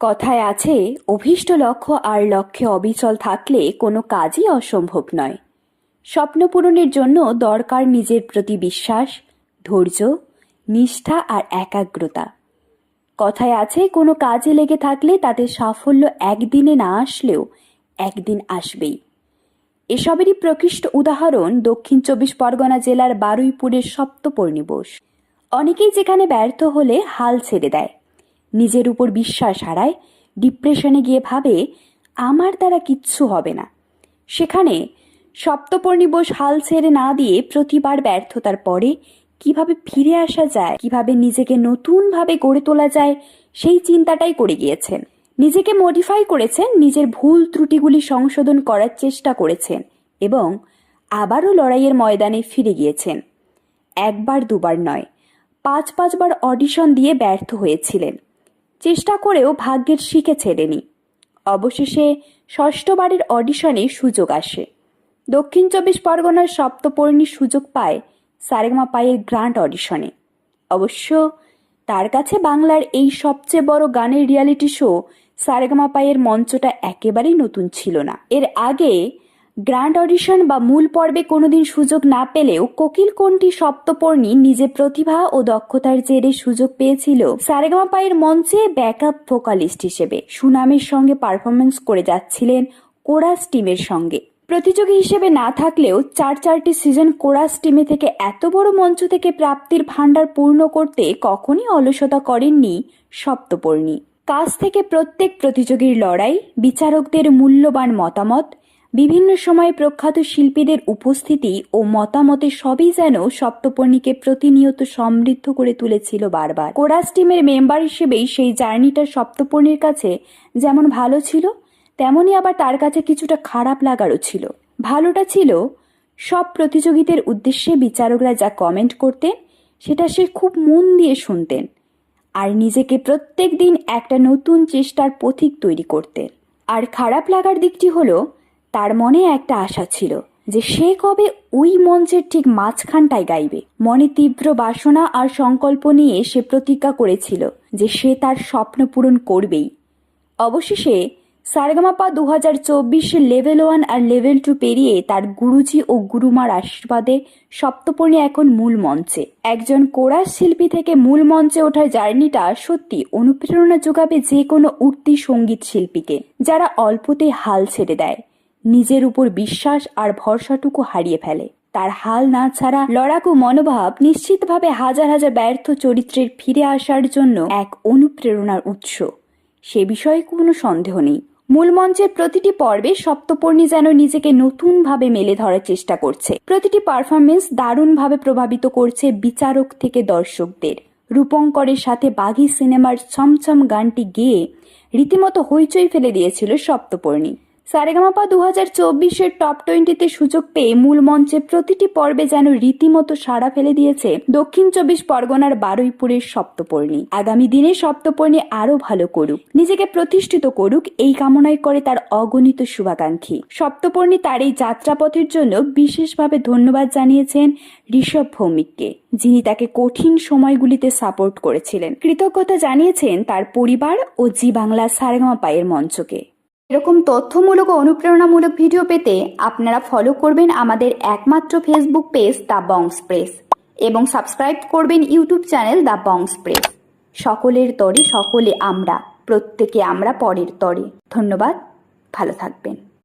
কথায় আছে, অভীষ্ট লক্ষ্য আর লক্ষ্যে অবিচল থাকলে কোনো কাজই অসম্ভব নয়। স্বপ্ন পূরণের জন্য দরকার নিজের প্রতি বিশ্বাস, ধৈর্য, নিষ্ঠা আর একাগ্রতা। কথায় আছে, কোনো কাজে লেগে থাকলে তাতে সাফল্য একদিনে না আসলেও একদিন আসবেই। এসবেরই প্রকৃষ্ট উদাহরণ দক্ষিণ ২৪ পরগনা জেলার বারুইপুরের সপ্তপর্ণী বোস। অনেকেই যেখানে ব্যর্থ হলে হাল ছেড়ে দেয়, নিজের উপর বিশ্বাস হারায়, ডিপ্রেশনে গিয়ে ভাবে আমার দ্বারা কিচ্ছু হবে না, সেখানে সপ্তপর্ণী বোস হাল ছেড়ে না দিয়ে প্রতিবার ব্যর্থতার পরে কিভাবে ফিরে আসা যায়, কিভাবে নিজেকে নতুনভাবে গড়ে তোলা যায়, সেই চিন্তাটাই করে গিয়েছেন। নিজেকে মডিফাই করেছেন, নিজের ভুল ত্রুটিগুলি সংশোধন করার চেষ্টা করেছেন এবং আবারও লড়াইয়ের ময়দানে ফিরে গিয়েছেন। একবার দুবার নয়, ৫বার অডিশন দিয়ে ব্যর্থ হয়েছিলেন। চেষ্টা করেও ভাগ্যের শিখে ছেড়েনি। অবশেষে ৬ষ্ঠবারের অডিশনে সুযোগ আসে। দক্ষিণ ২৪ পরগনার সপ্তপর্ণী সুযোগ পায় সারেগামাপায়ের গ্র্যান্ড অডিশনে। অবশ্য তার কাছে বাংলার এই সবচেয়ে বড় গানের রিয়ালিটি শো সারেগামাপায়ের মঞ্চটা একেবারেই নতুন ছিল না। এর আগে গ্র্যান্ড অডিশন বা মূল পর্বে কোনোদিন সুযোগ না পেলেও কোকিলকণ্ঠী সপ্তপর্ণী নিজের প্রতিভা ও দক্ষতার জেরে সুযোগ পেয়েছিল সারেগামাপায়ের মঞ্চে ব্যাকআপ ভোকালিস্ট হিসেবে। সুনামের সঙ্গে পারফরমেন্স করে যাচ্ছিলেন কোরাস টিমের সঙ্গে। প্রতিযোগী হিসেবে না থাকলেও ৪টি সিজন কোরাস টিমে থেকে এত বড় মঞ্চ থেকে প্রাপ্তির ভাণ্ডার পূর্ণ করতে কখনই অলসতা করেননি সপ্তপর্ণী। কাছ থেকে প্রত্যেক প্রতিযোগীর লড়াই, বিচারকদের মূল্যবান মতামত, বিভিন্ন সময়ে প্রখ্যাত শিল্পীদের উপস্থিতি ও মতামতে সবই যেন সপ্তপর্ণীকে প্রতিনিয়ত সমৃদ্ধ করে তুলেছিল বারবার। কোরাস টিমের মেম্বার হিসেবেই সেই জার্নিটা সপ্তপর্ণীর কাছে যেমন ভালো ছিল, তেমনই আবার তার কাছে কিছুটা খারাপ লাগারও ছিল। ভালোটা ছিল সব প্রতিযোগীদের উদ্দেশ্যে বিচারকরা যা কমেন্ট করতেন সেটা সে খুব মন দিয়ে শুনতেন আর নিজেকে প্রত্যেক দিন একটা নতুন চেষ্টার পথিক তৈরি করতেন। আর খারাপ লাগার দিকটি হলো তার মনে একটা আশা ছিল যে সে কবে ওই মঞ্চের ঠিক মাঝখানটায় গাইবে। মনে তীব্র বাসনা আর সংকল্প নিয়ে সে প্রতিজ্ঞা করেছিল যে সে তার স্বপ্ন পূরণ করবেই। অবশেষে সারেগামাপা ২০২৪ লেভেল 1 আর লেভেল 2 পেরিয়ে তার গুরুজি ও গুরুমার আশীর্বাদে সপ্তপর্ণী এখন মূল মঞ্চে। একজন কোরাস শিল্পী থেকে মূল মঞ্চে ওঠার জার্নিটা সত্যি অনুপ্রেরণা যোগাবে যে কোনো উঠতি সঙ্গীত শিল্পীকে, যারা অল্পতে হাল ছেড়ে দেয়, নিজের উপর বিশ্বাস আর ভরসাটুকু হারিয়ে ফেলে। তার হাল না ছাড়া লড়াকু মনোভাব নিশ্চিতভাবে হাজার হাজার ব্যর্থ চরিত্রের ফিরে আসার জন্য এক অনুপ্রেরণার উৎস, সে বিষয়ে কোনো সন্দেহ নেই। মূল মঞ্চের প্রতিটি পর্বে সপ্তপর্ণী যেন নিজেকে নতুনভাবে মেলে ধরার চেষ্টা করছে। প্রতিটি পারফরমেন্স দারুণভাবে প্রভাবিত করছে বিচারক থেকে দর্শকদের। রূপঙ্করের সাথে বাঘী সিনেমার ছমছম গানটি গেয়ে রীতিমতো হইচই ফেলে দিয়েছিল সপ্তপর্ণী। সারেগামাপা ২০২৪ টপ 20-তে সুযোগ পেয়ে মূল মঞ্চে প্রতিটি পর্বে যেন রীতিমতো সাড়া ফেলে দিয়েছে দক্ষিণ ২৪ পরগনার বারুইপুরের সপ্তপর্ণী। আগামী দিনে সপ্তপর্ণী আরো ভালো করুক, নিজেকে প্রতিষ্ঠিত করুক, এই কামনাই করে তার অগণিত শুভাকাঙ্ক্ষী। সপ্তপর্ণী তার এই যাত্রাপথের জন্য বিশেষভাবে ধন্যবাদ জানিয়েছেন ঋষভ ভৌমিককে, যিনি তাকে কঠিন সময়গুলিতে সাপোর্ট করেছিলেন। কৃতজ্ঞতা জানিয়েছেন তার পরিবার ও জি বাংলা সারেগামাপায়ের মঞ্চকে। এরকম তথ্যমূলক ও অনুপ্রেরণামূলক ভিডিও পেতে আপনারা ফলো করবেন আমাদের একমাত্র ফেসবুক পেজ দ্য বংস প্রেস এবং সাবস্ক্রাইব করবেন ইউটিউব চ্যানেল দ্য বংস প্রেস। সকলের তরে সকলে আমরা, প্রত্যেকে আমরা পরের তরে। ধন্যবাদ, ভালো থাকবেন।